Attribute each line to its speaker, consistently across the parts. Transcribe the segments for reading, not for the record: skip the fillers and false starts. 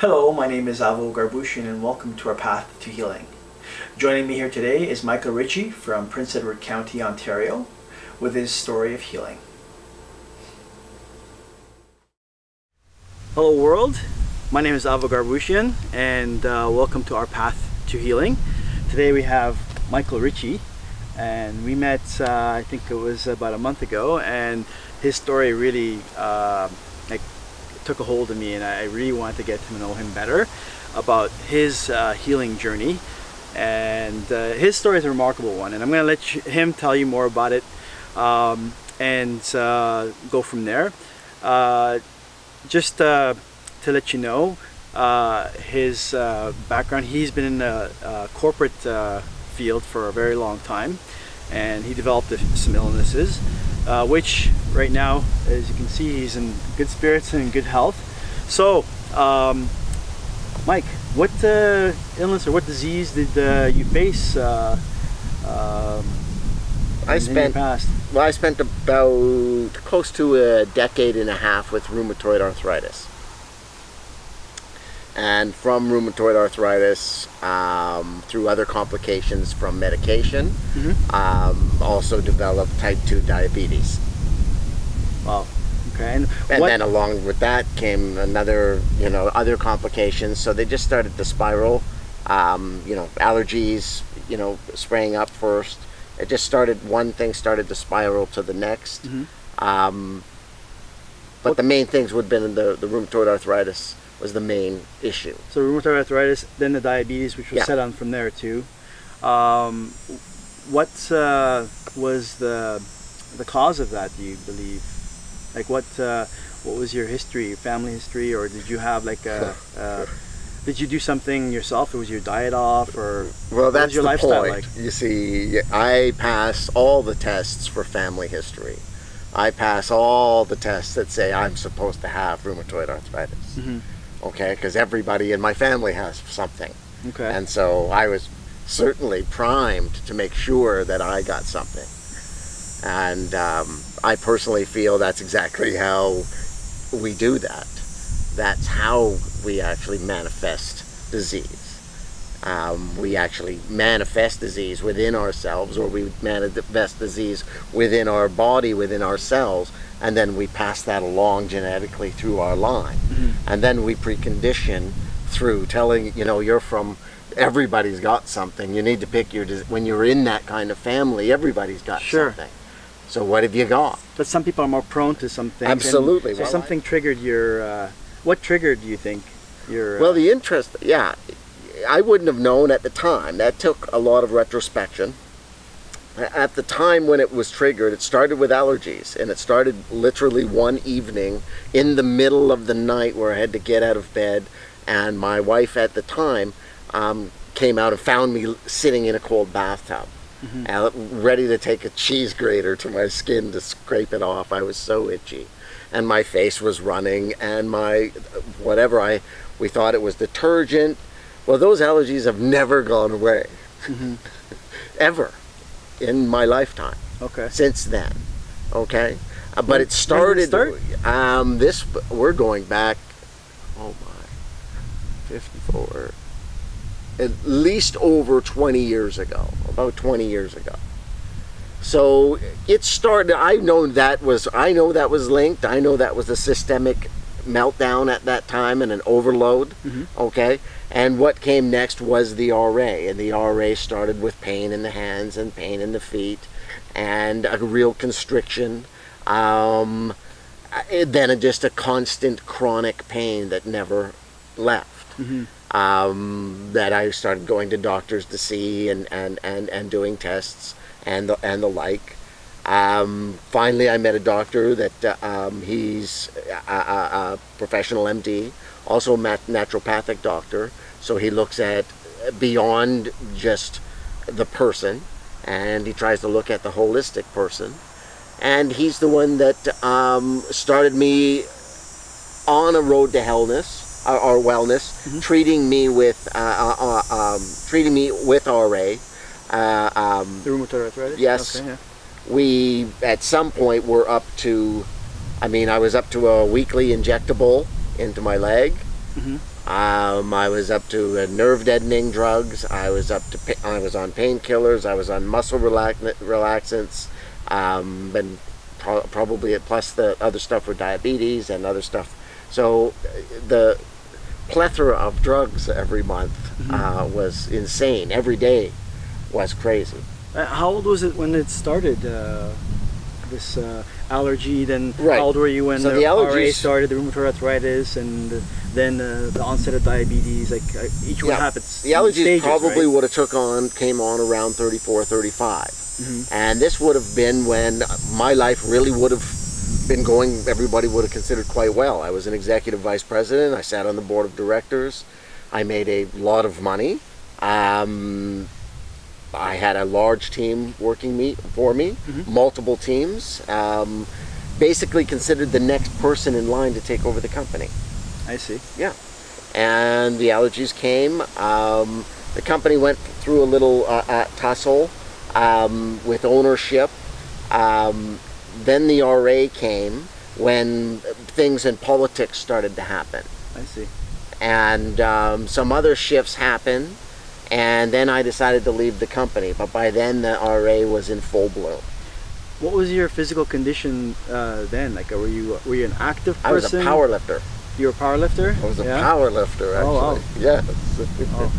Speaker 1: Hello, my name is Avo Garbushian and welcome to our path to healing. Joining me here today is Micheal Ritchie from Prince Edward County, Ontario, with his story of healing. Hello world, my name is Avo Garbushian and welcome to our path to healing. Today we have Micheal Ritchie and we met, I think it was about a month ago, and his story really took a hold of me, and I really wanted to get to know him better about his healing journey. And his story is a remarkable one, and I'm going to let him tell you more about it and go from there. Just to let you know, his background, he's been in the corporate field for a very long time, and he developed some illnesses, which right now, as you can see, he's in good spirits and in good health. So, Mike, what illness or what disease did you face in your past?
Speaker 2: Well, I spent about close to a decade and a half with rheumatoid arthritis. And from rheumatoid arthritis, through other complications from medication, also developed type 2 diabetes.
Speaker 1: Wow. Okay. And
Speaker 2: then along with that came another, other complications. So they just started to spiral. Allergies, spraying up first. It just started, one thing started to spiral to the next. But the main things would have been the rheumatoid arthritis was the main issue.
Speaker 1: So rheumatoid arthritis, then the diabetes, which was set on from there too. What was the cause of that, do you believe? Like what was your history, family history, or did you have like did you do something yourself, or was your diet off, or
Speaker 2: well, that's
Speaker 1: was your
Speaker 2: the
Speaker 1: lifestyle
Speaker 2: point.
Speaker 1: Like?
Speaker 2: You see, I pass all the tests for family history. I pass all the tests that say I'm supposed to have rheumatoid arthritis. Okay, because everybody in my family has something.
Speaker 1: Okay.
Speaker 2: And so I was certainly primed to make sure that I got something. And I personally feel that's exactly how we do that. That's how we actually manifest disease. We actually manifest disease within ourselves, or we manifest disease within our body, within our cells, and then we pass that along genetically through our line. And then we precondition through telling, you're from, everybody's got something. You need to pick when you're in that kind of family, everybody's got something. So what have you got?
Speaker 1: But some people are more prone to something.
Speaker 2: Absolutely.
Speaker 1: So something triggered your, what triggered, do you think, your...
Speaker 2: Well, the interest, I wouldn't have known at the time. That took a lot of retrospection. At the time when it was triggered, it started with allergies, and it started literally one evening in the middle of the night where I had to get out of bed, and my wife at the time came out and found me sitting in a cold bathtub, ready to take a cheese grater to my skin to scrape it off. I was so itchy, and my face was running, and we thought it was detergent. Well, those allergies have never gone away, ever. In my lifetime. Okay. Since then. Okay. But it started. We're going back. Oh my. 54. At least over 20 years ago. About 20 years ago. So it started. I know that was linked. I know that was a systemic meltdown at that time and an overload. Okay. And what came next was the RA, and the RA started with pain in the hands and pain in the feet and a real constriction, then just a constant chronic pain that never left. That I started going to doctors to see and doing tests and the like. Finally I met a doctor that he's a professional MD, also a naturopathic doctor, so he looks at beyond just the person, and he tries to look at the holistic person, and he's the one that started me on a road to wellness, treating me with RA.
Speaker 1: The rheumatoid arthritis?
Speaker 2: Yes.
Speaker 1: Okay, yeah.
Speaker 2: We at some point were up to, I was up to a weekly injectable into my leg. I was up to nerve deadening drugs. I was on painkillers. I was on muscle relaxants. And probably plus the other stuff for diabetes and other stuff. So the plethora of drugs every month was insane. Every day was crazy.
Speaker 1: How old was it when it started? This allergy. Then
Speaker 2: Right.
Speaker 1: how old were you when
Speaker 2: So
Speaker 1: the
Speaker 2: the
Speaker 1: RA
Speaker 2: allergies-
Speaker 1: started, the rheumatoid arthritis, and then the onset of diabetes? Like each one happens.
Speaker 2: The
Speaker 1: in
Speaker 2: allergies
Speaker 1: stages,
Speaker 2: probably
Speaker 1: right?
Speaker 2: would have came on around 34, 35. And this would have been when my life really would have been going, everybody would have considered quite well. I was an executive vice president. I sat on the board of directors. I made a lot of money. I had a large team working for me, multiple teams. Basically considered the next person in line to take over the company.
Speaker 1: I see.
Speaker 2: Yeah. And the allergies came. The company went through a little tussle with ownership. Then the RA came when things in politics started to happen.
Speaker 1: I see.
Speaker 2: And some other shifts happened. And then I decided to leave the company. But by then the RA was in full bloom.
Speaker 1: What was your physical condition then? Like, were you an active person?
Speaker 2: I was a power lifter.
Speaker 1: You were a power lifter?
Speaker 2: I was a power lifter, actually.
Speaker 1: Oh, wow.
Speaker 2: Yes.
Speaker 1: Oh.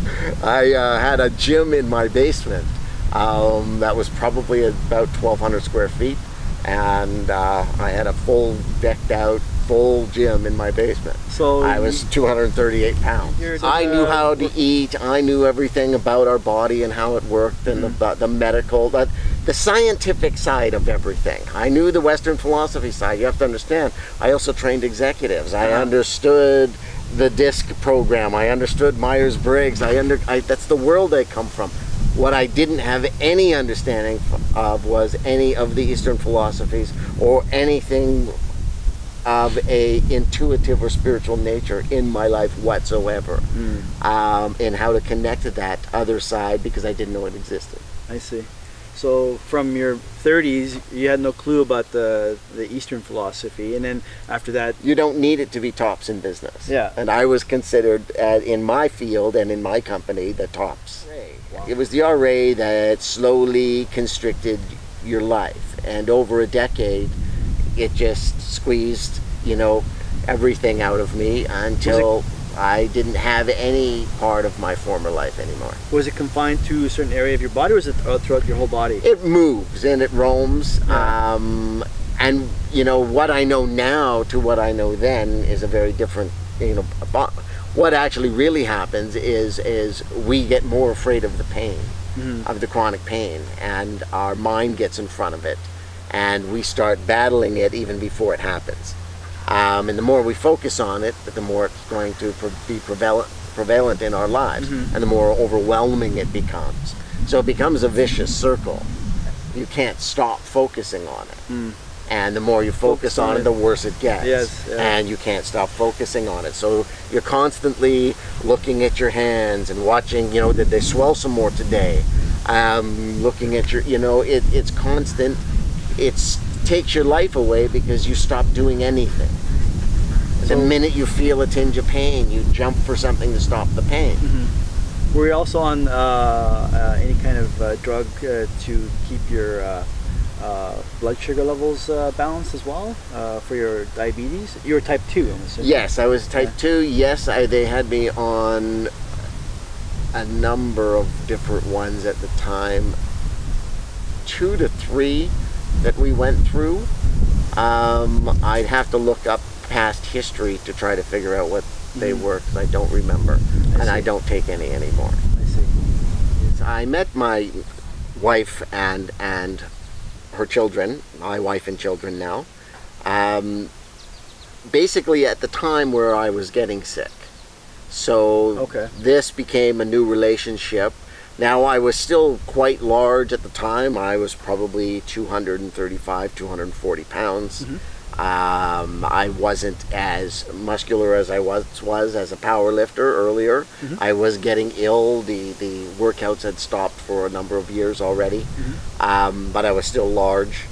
Speaker 2: I had a gym in my basement that was probably about 1,200 square feet. And I had a full decked out, full gym in my basement.
Speaker 1: So
Speaker 2: I was 238 pounds. I knew how to eat. I knew everything about our body and how it worked, and the medical, the scientific side of everything. I knew the Western philosophy side. You have to understand, I also trained executives. I understood the DISC program. I understood Myers-Briggs. That's the world I come from. What I didn't have any understanding of was any of the Eastern philosophies or anything of a intuitive or spiritual nature in my life whatsoever, and how to connect to that other side, because I didn't know it existed.
Speaker 1: I see. So from your 30s, you had no clue about the Eastern philosophy, and then after that,
Speaker 2: You don't need it to be tops in business.
Speaker 1: Yeah.
Speaker 2: And I was considered, in my field and in my company, the tops.
Speaker 1: Wow.
Speaker 2: It was the RA that slowly constricted your life, and over a decade, it just squeezed, everything out of me until I didn't have any part of my former life anymore.
Speaker 1: was it confined to a certain area of your body, or was it throughout your whole body?
Speaker 2: It moves and it roams.
Speaker 1: Yeah.
Speaker 2: And what I know now to what I know then is a very different, what actually really happens is we get more afraid of the pain, of the chronic pain, and our mind gets in front of it, and we start battling it even before it happens. And the more we focus on it, the more it's going to be prevalent in our lives, and the more overwhelming it becomes. So it becomes a vicious circle. You can't stop focusing on it. And the more you focus on it, the worse it gets.
Speaker 1: Yes, yeah.
Speaker 2: And you can't stop focusing on it. So you're constantly looking at your hands and watching, did they swell some more today? Looking at your, it's constant. It takes your life away because you stop doing anything. The minute you feel a tinge of pain, you jump for something to stop the pain.
Speaker 1: Were you also on any kind of drug to keep your blood sugar levels balanced as well for your diabetes? You were type 2, I'm assuming.
Speaker 2: Yes, I was type 2. Yes, they had me on a number of different ones at the time. 2 to 3 that we went through. I'd have to look up past history to try to figure out what they were, because I don't remember. I don't take any anymore.
Speaker 1: I see.
Speaker 2: I met my wife and her children, my wife and children now, basically at the time where I was getting sick. So this became a new relationship. Now, I was still quite large at the time. I was probably 235, 240 pounds. I wasn't as muscular as I was as a power lifter earlier. I was getting ill. The workouts had stopped for a number of years already, but I was still large.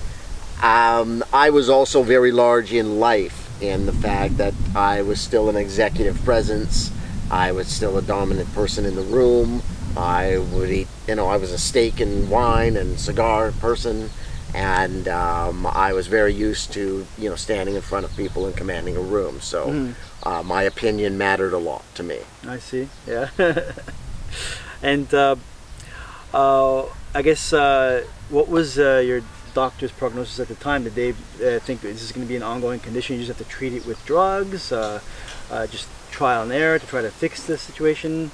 Speaker 2: I was also very large in life, in the fact that I was still an executive presence. I was still a dominant person in the room. I would eat, I was a steak and wine and cigar person, and I was very used to, standing in front of people and commanding a room. So my opinion mattered a lot to me.
Speaker 1: I see. Yeah. And I guess what was your doctor's prognosis at the time? Did they think this is going to be an ongoing condition? You just have to treat it with drugs, just trial and error to try to fix the situation?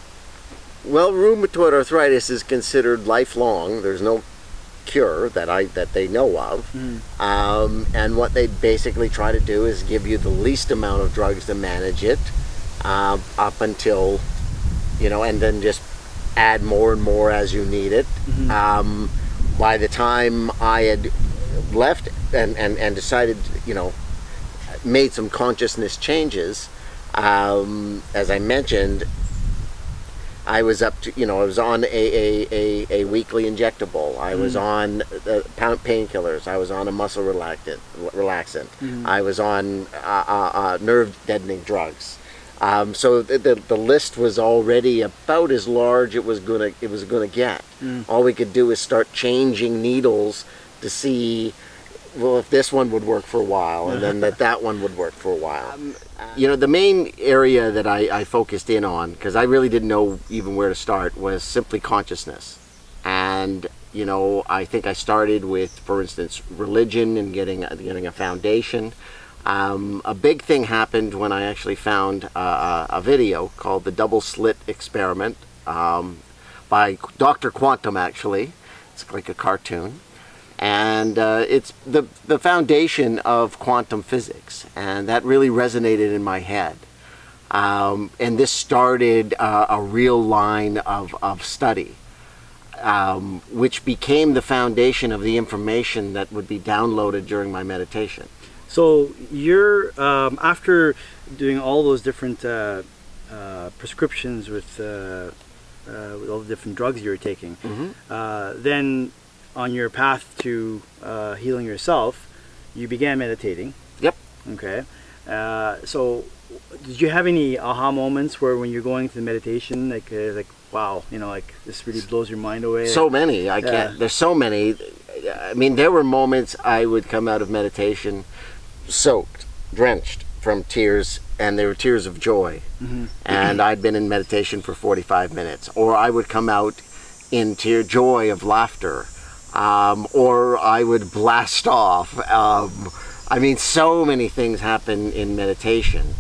Speaker 2: Well, rheumatoid arthritis is considered lifelong. There's no cure that they know of. And what they basically try to do is give you the least amount of drugs to manage it up until, and then just add more and more as you need it. By the time I had left and decided, made some consciousness changes, as I mentioned, I was up to, I was on a weekly injectable. I was on painkillers. I was on a muscle relaxant. I was on nerve deadening drugs. So the list was already about as large it was gonna get. All we could do is start changing needles to see, well, if this one would work for a while, and then that one would work for a while. The main area that I focused in on, because I really didn't know even where to start, was simply consciousness. And I think I started with, for instance, religion and getting a foundation. A big thing happened when I actually found a video called the Double Slit Experiment by Dr. Quantum, actually. It's like a cartoon. And it's the foundation of quantum physics, and that really resonated in my head. And this started a real line of study, which became the foundation of the information that would be downloaded during my meditation.
Speaker 1: So you're, after doing all those different prescriptions with all the different drugs you were taking, then on your path to healing yourself, you began meditating.
Speaker 2: Yep.
Speaker 1: Okay. So did you have any aha moments where when you're going to the meditation, like wow, like this really blows your mind away?
Speaker 2: So many. I can't. There's so many. I mean, there were moments I would come out of meditation soaked, drenched from tears, and they were tears of joy. And I'd been in meditation for 45 minutes. Or I would come out in joy of laughter. Or I would blast off. I mean, so many things happen in meditation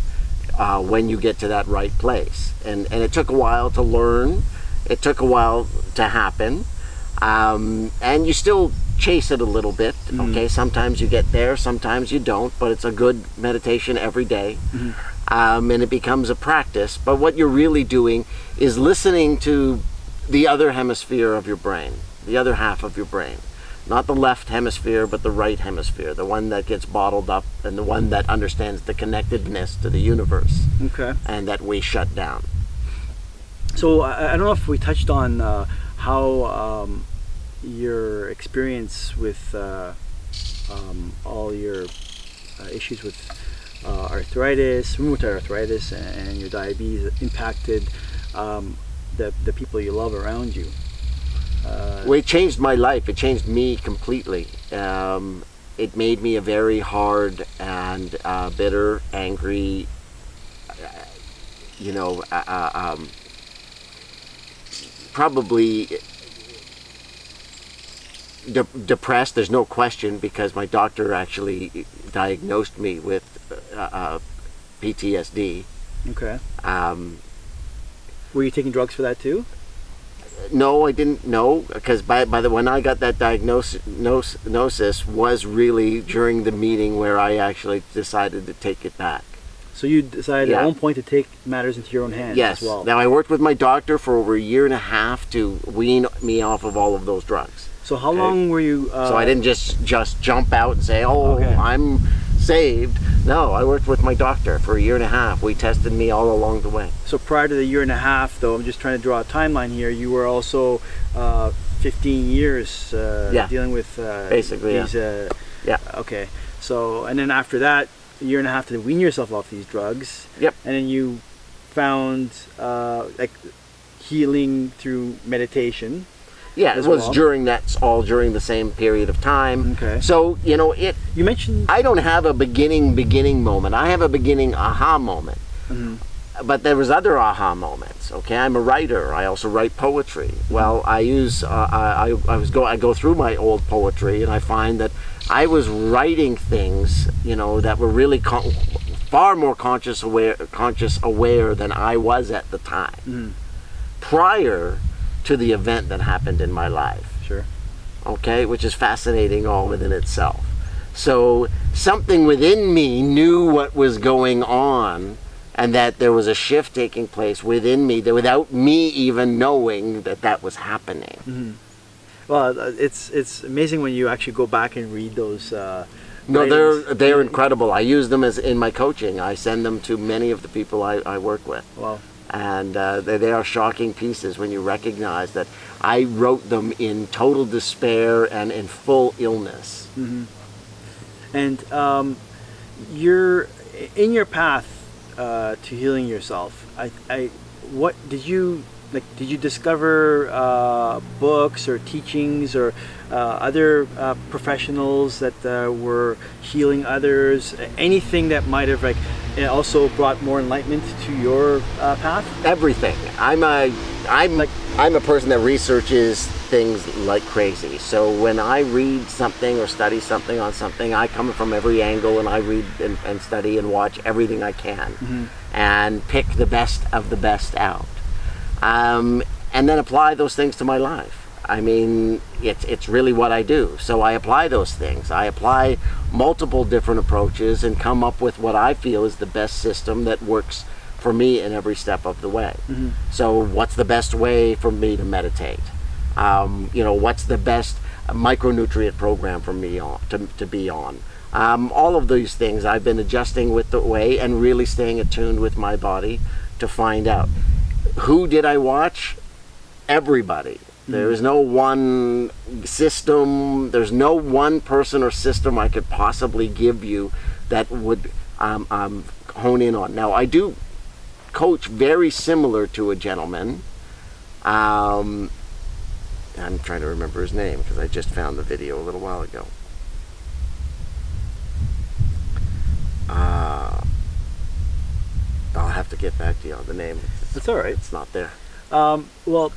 Speaker 2: when you get to that right place. And it took a while to learn. It took a while to happen. And you still chase it a little bit. Okay, sometimes you get there, sometimes you don't, but it's a good meditation every day. And it becomes a practice. But what you're really doing is listening to the other hemisphere of your brain, the other half of your brain. Not the left hemisphere, but the right hemisphere, the one that gets bottled up and the one that understands the connectedness to the universe. Okay. And that we shut down.
Speaker 1: So I don't know if we touched on how your experience with all your issues with arthritis, rheumatoid arthritis, and your diabetes impacted the people you love around you.
Speaker 2: Well, it changed my life. It changed me completely. It made me a very hard and bitter, angry, probably depressed. There's no question, because my doctor actually diagnosed me with PTSD.
Speaker 1: Okay. Were you taking drugs for that too?
Speaker 2: No, I didn't know, because when I got that diagnosis was really during the meeting where I actually decided to take it back.
Speaker 1: So you decided at one point to take matters into your own hands as well.
Speaker 2: Now I worked with my doctor for over a year and a half to wean me off of all of those drugs.
Speaker 1: So how long were you...
Speaker 2: So I didn't just jump out and say, I'm saved. No, I worked with my doctor for a year and a half. We tested me all along the way.
Speaker 1: So prior to the year and a half, though, I'm just trying to draw a timeline here, you were also 15 years dealing with
Speaker 2: basically
Speaker 1: these... Okay. So, and then after that, a year and a half to wean yourself off these drugs.
Speaker 2: Yep.
Speaker 1: And then you found like healing through meditation.
Speaker 2: Yeah, it was during the same period of time.
Speaker 1: Okay.
Speaker 2: So,
Speaker 1: You mentioned...
Speaker 2: I don't have a beginning moment. I have a beginning aha moment.
Speaker 1: Mhm.
Speaker 2: But there was other aha moments. Okay, I'm a writer. I also write poetry. Well, I go through my old poetry, and I find that I was writing things, that were really far more conscious aware than I was at the time.
Speaker 1: Mhm.
Speaker 2: Prior to the event that happened in my life.
Speaker 1: Sure.
Speaker 2: Okay, which is fascinating all within itself. So something within me knew what was going on, and that there was a shift taking place within me that without me even knowing that was happening.
Speaker 1: Mm-hmm. Well, it's amazing when you actually go back and read those.
Speaker 2: No,
Speaker 1: writings.
Speaker 2: they're incredible. I use them as in my coaching. I send them to many of the people I work with.
Speaker 1: Wow.
Speaker 2: And they are shocking pieces when you recognize that I wrote them in total despair and in full illness.
Speaker 1: Mm-hmm. And you're in your path to healing yourself. What did you like? Did you discover books or teachings or other professionals that were healing others? Anything that might have also brought more enlightenment to your path?
Speaker 2: Everything. I'm a person that researches things like crazy. So when I read something or study something on something, I come from every angle, and I read and study and watch everything I can,
Speaker 1: Mm-hmm.
Speaker 2: and pick the best of the best out, and then apply those things to my life. I mean, it's really what I do. So I apply those things. I apply multiple different approaches and come up with what I feel is the best system that works for me in every step of the way.
Speaker 1: Mm-hmm.
Speaker 2: So what's the best way for me to meditate? What's the best micronutrient program for me to be on? All of these things I've been adjusting with the way and really staying attuned with my body to find out. Who did I watch? Everybody. There is no one system, there's no one person or system I could possibly give you that would hone in on. Now, I do coach very similar to a gentleman. I'm trying to remember his name because I just found the video a little while ago. I'll have to get back to you on the name.
Speaker 1: That's all right.
Speaker 2: It's not there.
Speaker 1: Well,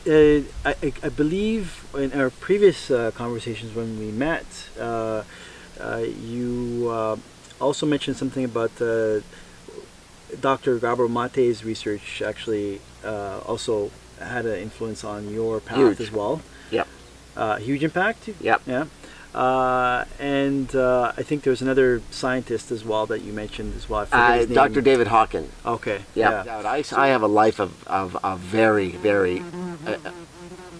Speaker 1: I believe in our previous conversations when we met, you also mentioned something about Dr. Gabor Mate's research actually also had an influence on your path.
Speaker 2: Huge.
Speaker 1: As well.
Speaker 2: Yep.
Speaker 1: Huge impact?
Speaker 2: Yep.
Speaker 1: Yeah. And I think there was another scientist as well that you mentioned as well. I forget his name.
Speaker 2: Dr. David Hawkins.
Speaker 1: Okay.
Speaker 2: Yep. Yeah. I have a life of very, very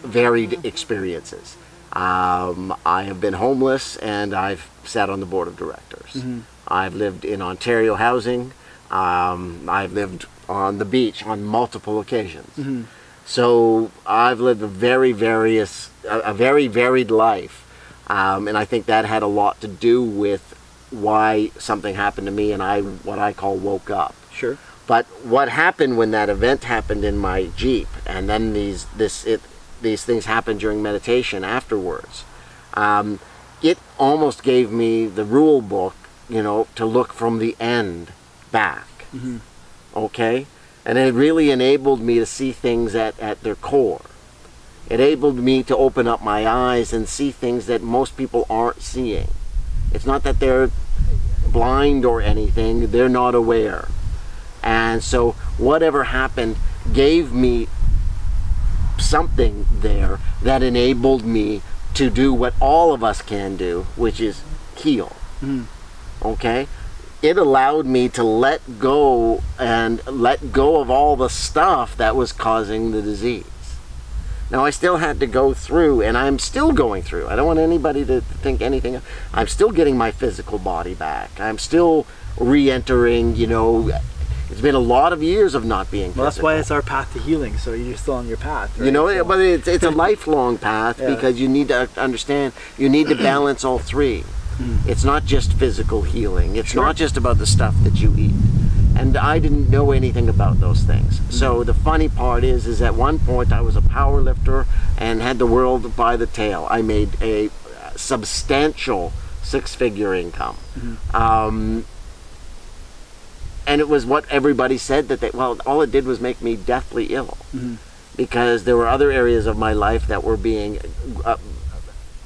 Speaker 2: varied experiences. I have been homeless, and I've sat on the board of directors.
Speaker 1: Mm-hmm.
Speaker 2: I've lived in Ontario housing. I've lived on the beach on multiple occasions.
Speaker 1: Mm-hmm.
Speaker 2: So I've lived a very varied life. And I think that had a lot to do with why something happened to me, and what I call woke up.
Speaker 1: Sure.
Speaker 2: But what happened when that event happened in my Jeep, and then these things happened during meditation afterwards, it almost gave me the rule book, to look from the end back.
Speaker 1: Mm-hmm.
Speaker 2: Okay? And it really enabled me to see things at their core. It enabled me to open up my eyes and see things that most people aren't seeing. It's not that they're blind or anything, they're not aware. And so whatever happened gave me something there that enabled me to do what all of us can do, which is heal.
Speaker 1: Mm.
Speaker 2: Okay? It allowed me to let go of all the stuff that was causing the disease. Now, I still had to go through, and I'm still going through. I don't want anybody to think anything. I'm still getting my physical body back. I'm still re-entering, it's been a lot of years of not being physical.
Speaker 1: Well, that's why it's our path to healing, so you're still on your path, right?
Speaker 2: But it's a lifelong path.
Speaker 1: Yeah.
Speaker 2: Because you need to understand, you need to balance all three. It's not just physical healing. It's
Speaker 1: Sure.
Speaker 2: not just about the stuff that you eat. And I didn't know anything about those things. So the funny part is at one point I was a power lifter and had the world by the tail. I made a substantial six-figure income. And it was what everybody said that all it did was make me deathly ill. Because there were other areas of my life that were being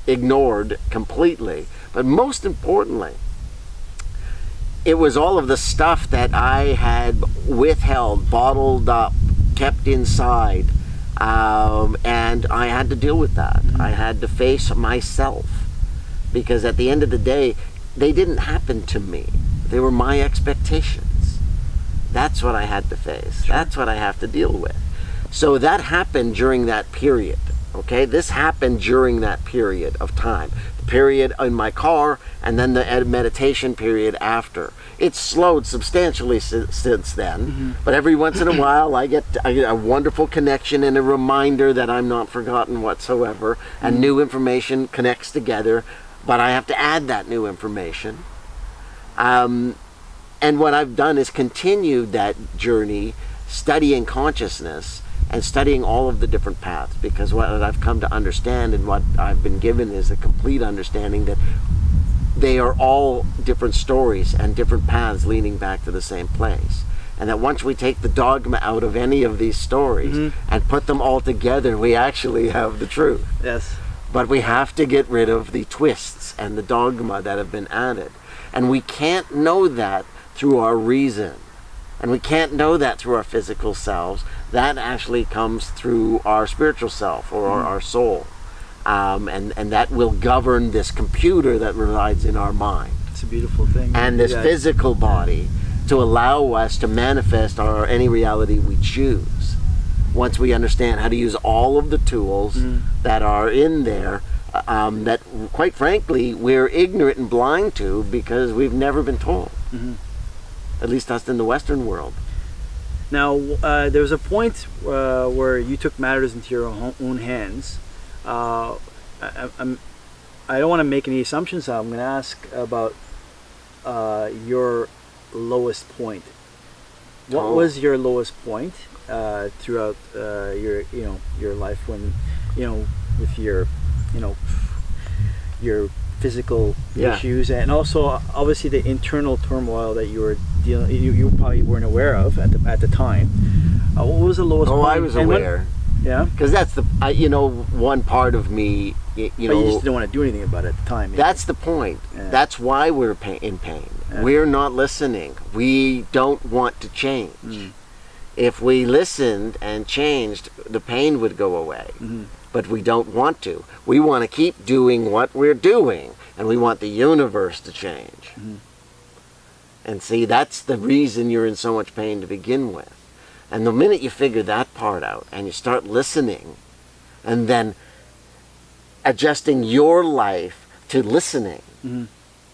Speaker 2: ignored completely. But most importantly, it was all of the stuff that I had withheld, bottled up, kept inside, and I had to deal with that. I had to face myself, because at the end of the day, they didn't happen to me. They were my expectations. That's what I had to face. Sure. That's what I have to deal with. So that happened during that period. Okay, this happened during that period of time. The period in my car, and then the meditation period after. It's slowed substantially since then, but every once in a while I get a wonderful connection and a reminder that I'm not forgotten whatsoever, and new information connects together, but I have to add that new information. And what I've done is continued that journey, studying consciousness, and studying all of the different paths, because what I've come to understand and what I've been given is a complete understanding that they are all different stories and different paths leading back to the same place. And that once we take the dogma out of any of these stories and put them all together, we actually have the truth.
Speaker 1: Yes.
Speaker 2: But we have to get rid of the twists and the dogma that have been added. And we can't know that through our reason. And we can't know that through our physical selves. That actually comes through our spiritual self or our soul. And that will govern this computer that resides in our mind.
Speaker 1: It's a beautiful thing.
Speaker 2: And this physical body to allow us to manifest any reality we choose. Once we understand how to use all of the tools that are in there, that quite frankly we're ignorant and blind to because we've never been told. At least us in the Western world.
Speaker 1: Now, there was a point where you took matters into your own hands. I don't want to make any assumptions, so I'm going to ask about your lowest point. What was your lowest point throughout your life when with your physical issues, and also obviously the internal turmoil that you were dealing, you probably weren't aware of at the time. What was the lowest point?
Speaker 2: I was aware. Because that's the one part of me. But you
Speaker 1: just didn't want to do anything about it at the time.
Speaker 2: That's the point. Yeah. That's why we're in pain. Yeah. We're not listening. We don't want to change. If we listened and changed, the pain would go away. But we don't want to. We want to keep doing what we're doing, and we want the universe to change. And see, that's the reason you're in so much pain to begin with. And the minute you figure that part out, and you start listening, and then adjusting your life to listening,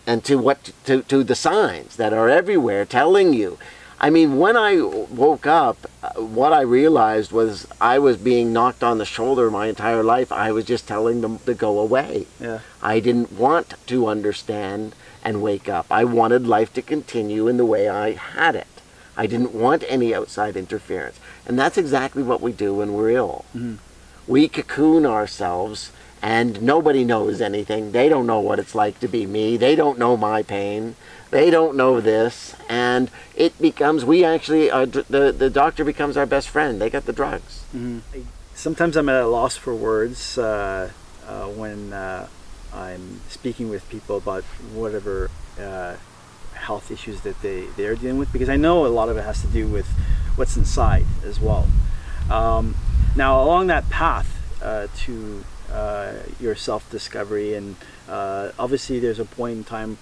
Speaker 2: and to the signs that are everywhere telling you. I mean, when I woke up, what I realized was I was being knocked on the shoulder my entire life. I was just telling them to go away. I didn't want to understand and wake up. I wanted life to continue in the way I had it. I didn't want any outside interference. And that's exactly what we do when we're ill. We cocoon ourselves, and nobody knows anything. They don't know what it's like to be me. They don't know my pain. They don't know this, and it becomes, the doctor becomes our best friend. They got the drugs.
Speaker 1: Sometimes I'm at a loss for words when I'm speaking with people about whatever health issues that they're dealing with, because I know a lot of it has to do with what's inside as well. Now, along that path to your self-discovery, and obviously there's a point in time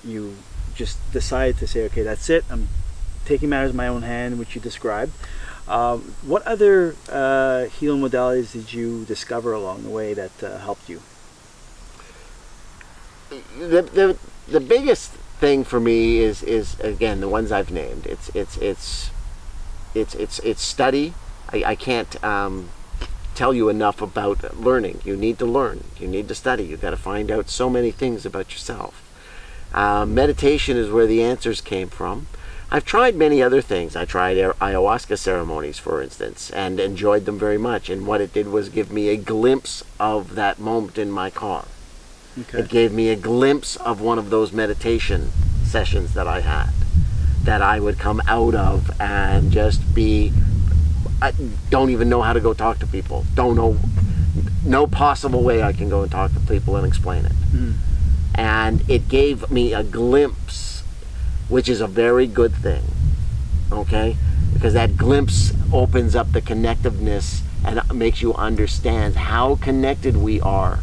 Speaker 1: you just decided to say, okay, that's it, I'm taking matters in my own hand, which you described. What other healing modalities did you discover along the way that helped you?
Speaker 2: The biggest thing for me is again the ones I've named. It's study. I can't tell you enough about learning. You need to learn. You need to study. You've got to find out so many things about yourself. Meditation is where the answers came from. I've tried many other things. I tried ayahuasca ceremonies, for instance, and enjoyed them very much. And what it did was give me a glimpse of that moment in my car.
Speaker 1: Okay.
Speaker 2: It gave me a glimpse of one of those meditation sessions that I had, that I would come out of and just be, I don't even know how to go talk to people. Don't know, no possible way I can go and talk to people and explain it. And it gave me a glimpse, which is a very good thing, okay? Because that glimpse opens up the connectiveness and makes you understand how connected we are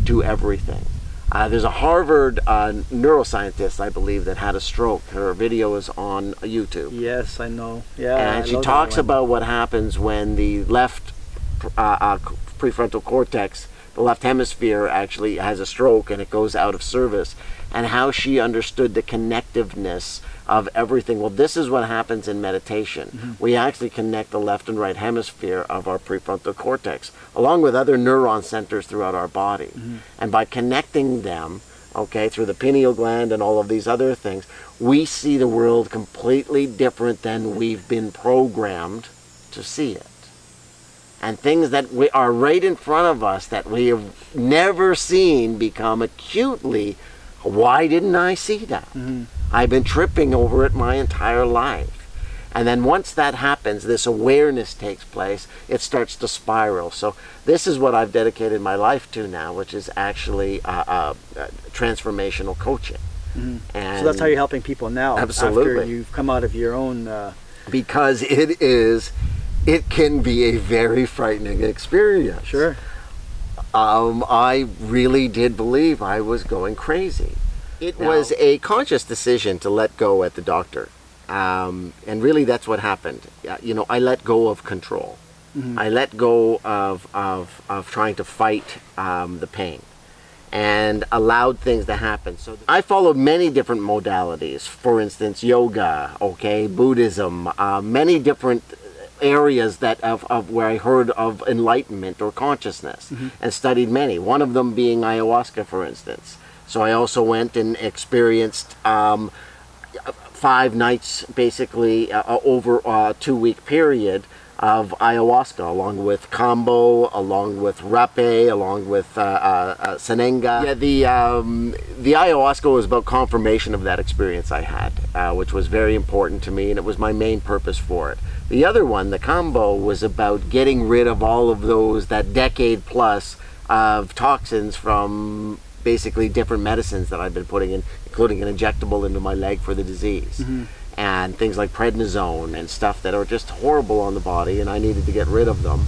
Speaker 2: to everything. There's a Harvard neuroscientist, I believe, that had a stroke. Her video is on YouTube.
Speaker 1: Yes, I know. Yeah,
Speaker 2: And she talks about what happens when the left prefrontal cortex, the left hemisphere, actually has a stroke and it goes out of service, and how she understood the connectiveness of everything. Well, this is what happens in meditation. We actually connect the left and right hemisphere of our prefrontal cortex, along with other neuron centers throughout our body. And by connecting them, okay, through the pineal gland and all of these other things, we see the world completely different than we've been programmed to see it. And things that we are right in front of us that we have never seen become acutely, why didn't I see that? I've been tripping over it my entire life. And then once that happens, this awareness takes place, it starts to spiral. So this is what I've dedicated my life to now, which is actually transformational coaching. And
Speaker 1: so that's how you're helping people now.
Speaker 2: Absolutely.
Speaker 1: After you've come out of your own...
Speaker 2: Because it can be a very frightening experience.
Speaker 1: Sure.
Speaker 2: I really did believe I was going crazy. It was a conscious decision to let go at the doctor. And really that's what happened. You know, I let go of control. I let go of trying to fight the pain, and allowed things to happen. So I followed many different modalities. For instance, yoga, okay, Buddhism, many different areas that of where I heard of enlightenment or consciousness, and studied many. One of them being ayahuasca, for instance. So I also went and experienced 5 nights, basically, over a 2-week period of ayahuasca, along with kambo, along with rape, along with senenga. Yeah, the ayahuasca was about confirmation of that experience I had, which was very important to me, and it was my main purpose for it. The other one, the kambo, was about getting rid of all of those, that decade plus of toxins from basically different medicines that I've been putting in, including an injectable into my leg for the disease. And things like prednisone and stuff that are just horrible on the body, and I needed to get rid of them.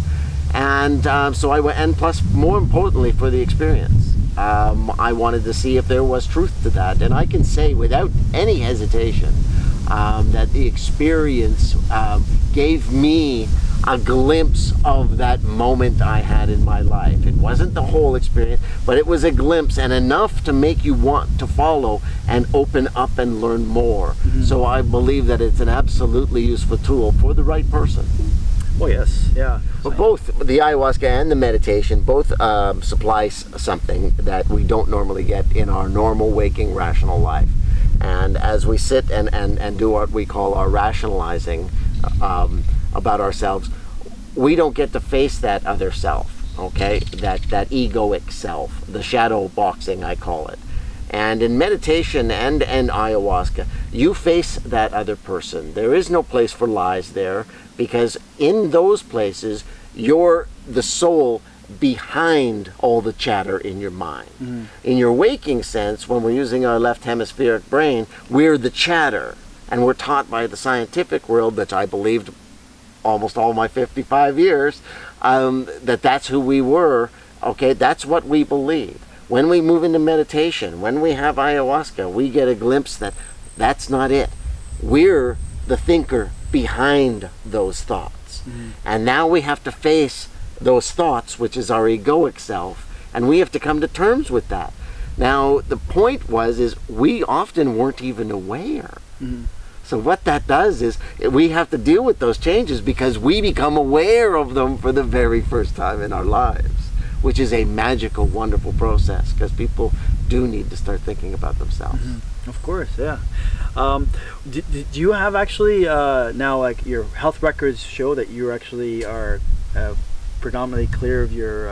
Speaker 2: And so I went, and plus, more importantly, for the experience, I wanted to see if there was truth to that. And I can say without any hesitation that the experience gave me a glimpse of that moment I had in my life. It wasn't the whole experience, but it was a glimpse, and enough to make you want to follow and open up and learn more. So I believe that it's an absolutely useful tool for the right person.
Speaker 1: Oh yes, yeah.
Speaker 2: But both the ayahuasca and the meditation both supply something that we don't normally get in our normal waking rational life. And as we sit and do what we call our rationalizing about ourselves, we don't get to face that other self, okay? That egoic self, the shadow boxing, I call it. And in meditation and ayahuasca, you face that other person. There is no place for lies there, because in those places, you're the soul behind all the chatter in your mind. In your waking sense, when we're using our left hemispheric brain, we're the chatter. And we're taught by the scientific world, that I believed almost all my 55 years, that's who we were. Okay, that's what we believe. When we move into meditation, when we have ayahuasca, we get a glimpse that that's not it. We're the thinker behind those thoughts. And now we have to face those thoughts, which is our egoic self, and we have to come to terms with that. Now, the point is we often weren't even aware. So what that does is we have to deal with those changes because we become aware of them for the very first time in our lives, which is a magical, wonderful process, because people do need to start thinking about themselves.
Speaker 1: Of course, yeah. Do you have actually now, like, your health records show that you actually are predominantly clear of your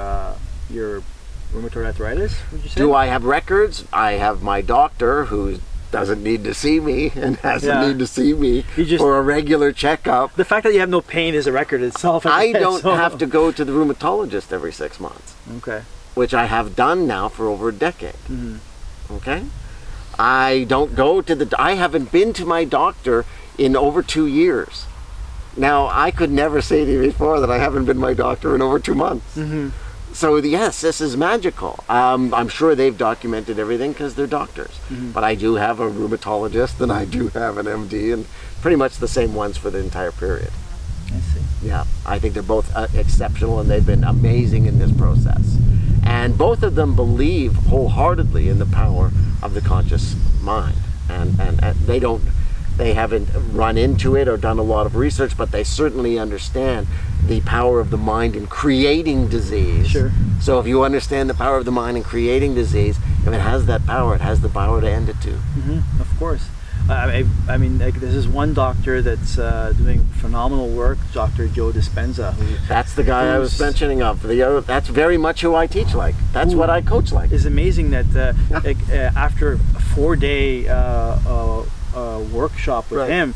Speaker 1: rheumatoid arthritis, would you say?
Speaker 2: Do I have records? I have my doctor who doesn't need to see me and hasn't need to see me for a regular checkup.
Speaker 1: The fact that you have no pain is a record itself.
Speaker 2: I don't have to go to the rheumatologist every 6 months.
Speaker 1: Okay.
Speaker 2: Which I have done now for over a decade.
Speaker 1: Mm-hmm.
Speaker 2: Okay? I don't go to I haven't been to my doctor in over 2 years. Now, I could never say to you before that I haven't been to my doctor in over 2 months.
Speaker 1: Mm-hmm.
Speaker 2: So yes, this is magical. I'm sure they've documented everything because they're doctors.
Speaker 1: Mm-hmm.
Speaker 2: But I do have a rheumatologist and I do have an MD, and pretty much the same ones for the entire period.
Speaker 1: I see.
Speaker 2: Yeah, I think they're both exceptional, and they've been amazing in this process. And both of them believe wholeheartedly in the power of the conscious mind. And they haven't run into it or done a lot of research, but they certainly understand the power of the mind in creating disease.
Speaker 1: Sure.
Speaker 2: So if you understand the power of the mind in creating disease, if it has that power, it has the power to end it too.
Speaker 1: Mm-hmm. Of course. I mean, like, this is one doctor that's doing phenomenal work, Dr. Joe Dispenza.
Speaker 2: That's the guy I was mentioning of. That's very much who I teach like. That's what I coach like.
Speaker 1: It's amazing that after a 4-day workshop with him,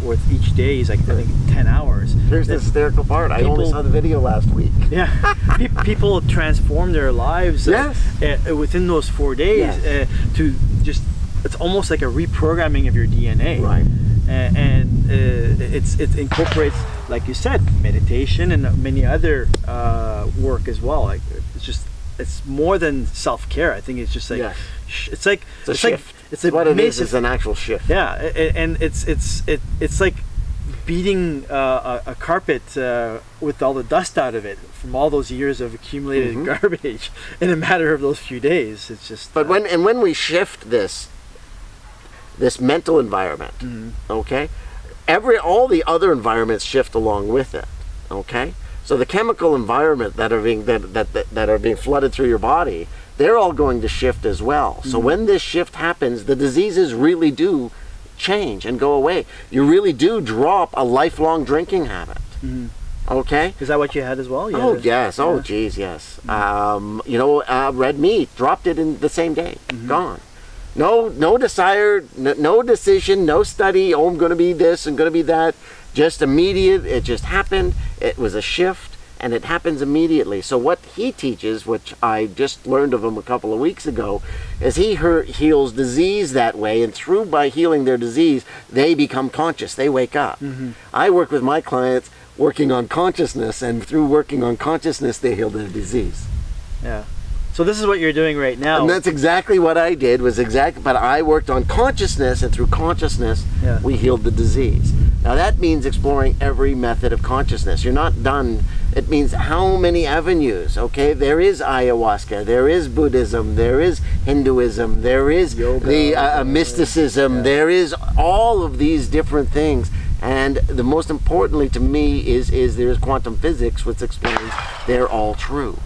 Speaker 1: with each day is, like, I think 10 hours.
Speaker 2: Here's the hysterical part. I only saw the video last week.
Speaker 1: Yeah, people transform their lives within those 4 days to just. It's almost like a reprogramming of your DNA.
Speaker 2: Right.
Speaker 1: And it incorporates, like you said, meditation and many other work as well. Like, it's more than self-care. I think it's just like it's a shift. It's
Speaker 2: what it is an actual shift.
Speaker 1: Yeah, and it's like beating a carpet with all the dust out of it from all those years of accumulated garbage in a matter of those few days. It's just.
Speaker 2: But when we shift this mental environment, okay, all the other environments shift along with it, okay. So the chemical environment that are being flooded through your body, they're all going to shift as well. So when this shift happens, the diseases really do change and go away. You really do drop a lifelong drinking habit. Okay.
Speaker 1: Is that what you had as well?
Speaker 2: Oh yes. Oh geez, yes. Red meat, dropped it in the same day. Gone. No desire, no decision, no study. Oh, I'm going to be this and going to be that. Just immediate. It just happened. It was a shift, and it happens immediately. So what he teaches, which I just learned of him a couple of weeks ago, is he heals disease that way, and by healing their disease, they become conscious. They wake up. I work with my clients working on consciousness, and through working on consciousness, they heal their disease.
Speaker 1: Yeah. So this is what you're doing right now.
Speaker 2: And that's exactly what I did, but I worked on consciousness, and through consciousness, we healed the disease. Now that means exploring every method of consciousness. You're not done. It means how many avenues, okay? There is ayahuasca, there is Buddhism, there is Hinduism, there is yoga, mysticism, there is all of these different things. And the most importantly to me is there is quantum physics, which explains they're all true.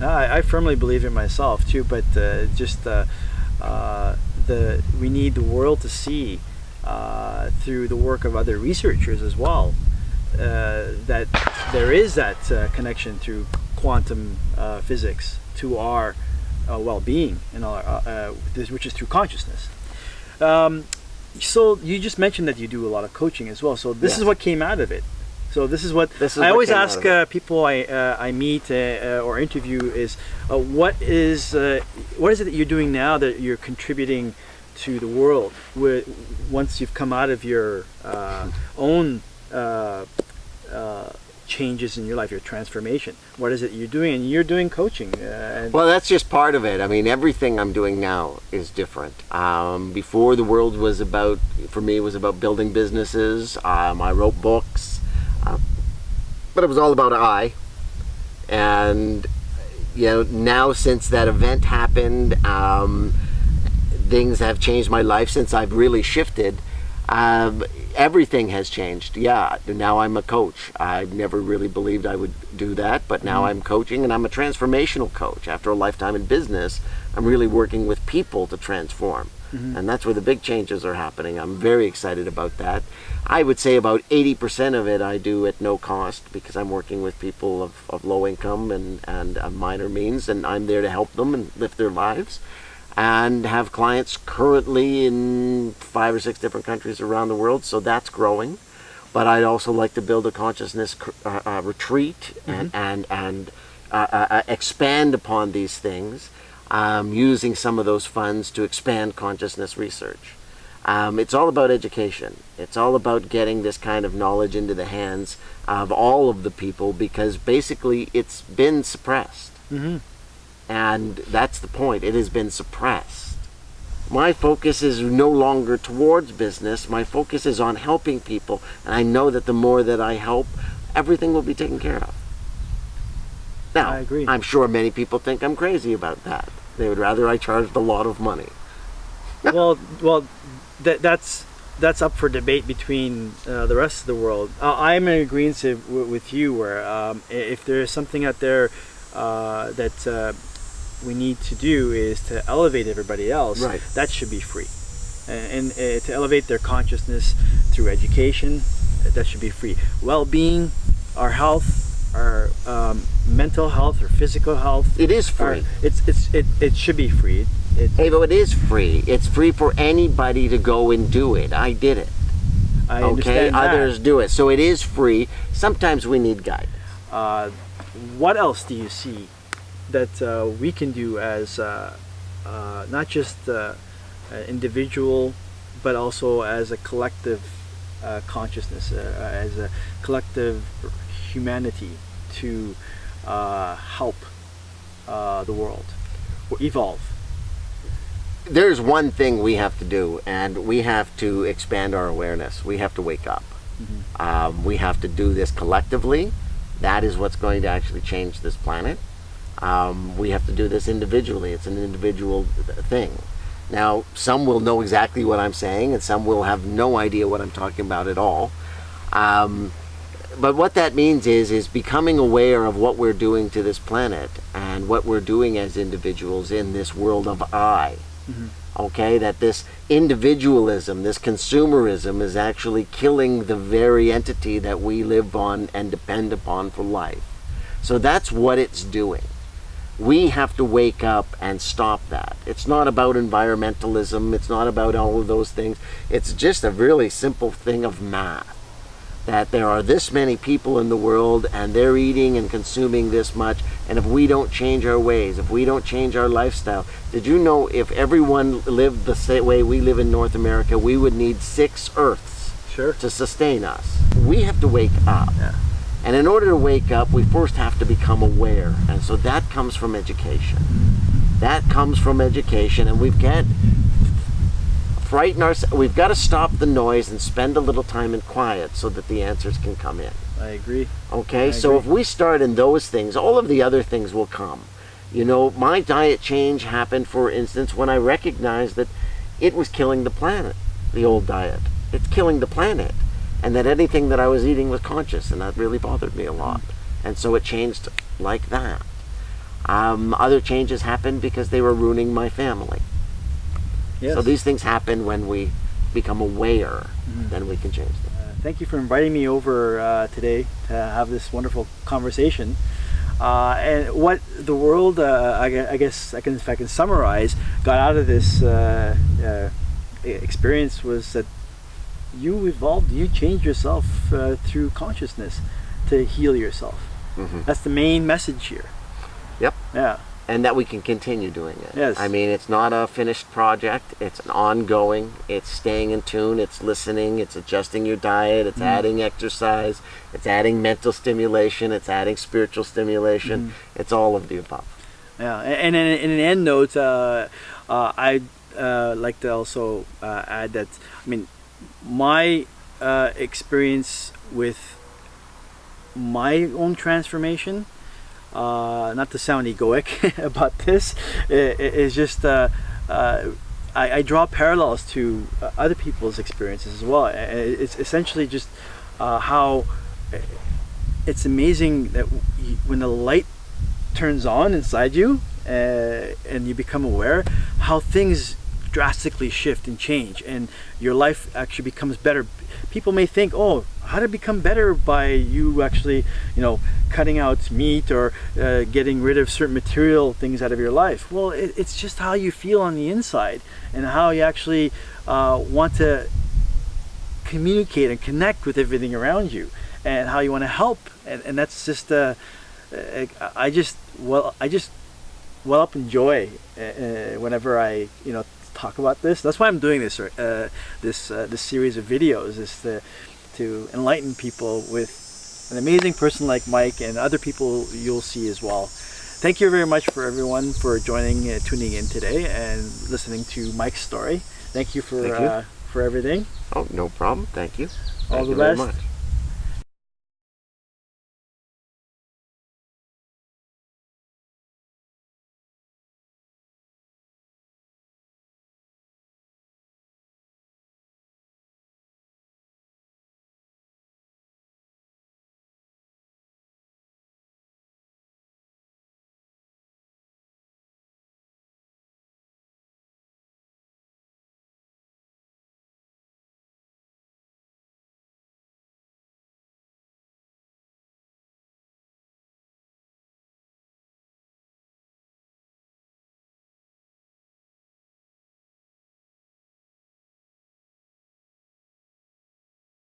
Speaker 1: I firmly believe in myself too, but we need the world to see through the work of other researchers as well that there is that connection through quantum physics to our well-being and which is through consciousness. So you just mentioned that you do a lot of coaching as well. So this is what came out of it. So this is what I always ask people I meet or interview is what is it that you're doing now that you're contributing to the world once you've come out of your own changes in your life, your transformation. What is it you're doing? And you're doing coaching.
Speaker 2: Well, that's just part of it. I mean, everything I'm doing now is different. Before, the world was about building businesses. I wrote books. But it was all about I. And, now since that event happened, things have changed my life since I've really shifted. everything has changed. Yeah, now I'm a coach. I never really believed I would do that, but now I'm coaching, and I'm a transformational coach. After a lifetime in business, I'm really working with people to transform. And that's where the big changes are happening. I'm very excited about that. I would say about 80% of it I do at no cost, because I'm working with people of low income and minor means, and I'm there to help them and lift their lives. And have clients currently in 5 or 6 different countries around the world, so that's growing. But I'd also like to build a consciousness retreat and expand upon these things, using some of those funds to expand consciousness research. It's all about education. It's all about getting this kind of knowledge into the hands of all of the people, because basically it's been suppressed. And that's the point. It has been suppressed. My focus is no longer towards business. My focus is on helping people. And I know that the more that I help, everything will be taken care of. Now,
Speaker 1: I agree.
Speaker 2: I'm sure many people think I'm crazy about that. They would rather I charged a lot of money.
Speaker 1: well, that's up for debate between the rest of the world. I'm in agreement with you, where if there is something out there that we need to do is to elevate everybody else,
Speaker 2: Right.
Speaker 1: that should be free. And to elevate their consciousness through education, that should be free. Well-being, our health, our mental health or physical health.
Speaker 2: It is free.
Speaker 1: It should be free.
Speaker 2: Hey, but it is free. It's free for anybody to go and do it. I did it.
Speaker 1: I understand that.
Speaker 2: Others do it. So it is free. Sometimes we need guidance.
Speaker 1: What else do you see that we can do as not just individual, but also as a collective consciousness, as a collective humanity, to help the world or evolve?
Speaker 2: There's one thing we have to do, and we have to expand our awareness. We have to wake up. We have to do this collectively. That is what's going to actually change this planet. We have to do this individually. It's an individual thing. Now, some will know exactly what I'm saying, and some will have no idea what I'm talking about at all. But what that means is becoming aware of what we're doing to this planet and what we're doing as individuals in this world of I. Okay, that this individualism, this consumerism is actually killing the very entity that we live on and depend upon for life. So that's what it's doing. We have to wake up and stop that. It's not about environmentalism. It's not about all of those things. It's just a really simple thing of math. That there are this many people in the world, and they're eating and consuming this much, and if we don't change our ways, if we don't change our lifestyle, did you know if everyone lived the same way we live in North America, we would need 6 Earths to sustain us? We have to wake up. And in order to wake up, we first have to become aware, and so that comes from education. That comes from education, and we've got we've got to stop the noise and spend a little time in quiet so that the answers can come in.
Speaker 1: I agree.
Speaker 2: Okay, so if we start in those things, all of the other things will come. You know, my diet change happened, for instance, when I recognized that it was killing the planet, the old diet. It's killing the planet. And that anything that I was eating was conscious, and that really bothered me a lot. And so it changed like that. Other changes happened because they were ruining my family.
Speaker 1: Yes.
Speaker 2: So these things happen when we become aware, then we can change them.
Speaker 1: Thank you for inviting me over today to have this wonderful conversation. And what the world, I guess, if I can summarize, got out of this experience was that you evolved, you changed yourself through consciousness to heal yourself. That's the main message here.
Speaker 2: Yep.
Speaker 1: Yeah.
Speaker 2: And that we can continue doing it.
Speaker 1: Yes.
Speaker 2: I mean, it's not a finished project. It's an ongoing. It's staying in tune. It's listening. It's adjusting your diet. It's adding exercise. It's adding mental stimulation. It's adding spiritual stimulation. It's all of the above.
Speaker 1: Yeah. And in an end note, I'd like to also add that, I mean, my experience with my own transformation, not to sound egoic about this, is just I draw parallels to other people's experiences as well. It's essentially just how it's amazing that when the light turns on inside you and you become aware, how things drastically shift and change, and your life actually becomes better. People may think, oh, how to become better by you actually, cutting out meat or getting rid of certain material things out of your life. Well, it's just how you feel on the inside and how you actually want to communicate and connect with everything around you, and how you want to help. And that's just I just well up in joy whenever I talk about this. That's why I'm doing this this series of videos, is to enlighten people with an amazing person like Mike and other people you'll see as well. Thank you very much for everyone for joining, tuning in today and listening to Mike's story. Thank you for everything.
Speaker 2: Oh, no problem. Thank you.
Speaker 1: All
Speaker 2: Thank
Speaker 1: the
Speaker 2: you very
Speaker 1: best.
Speaker 2: much.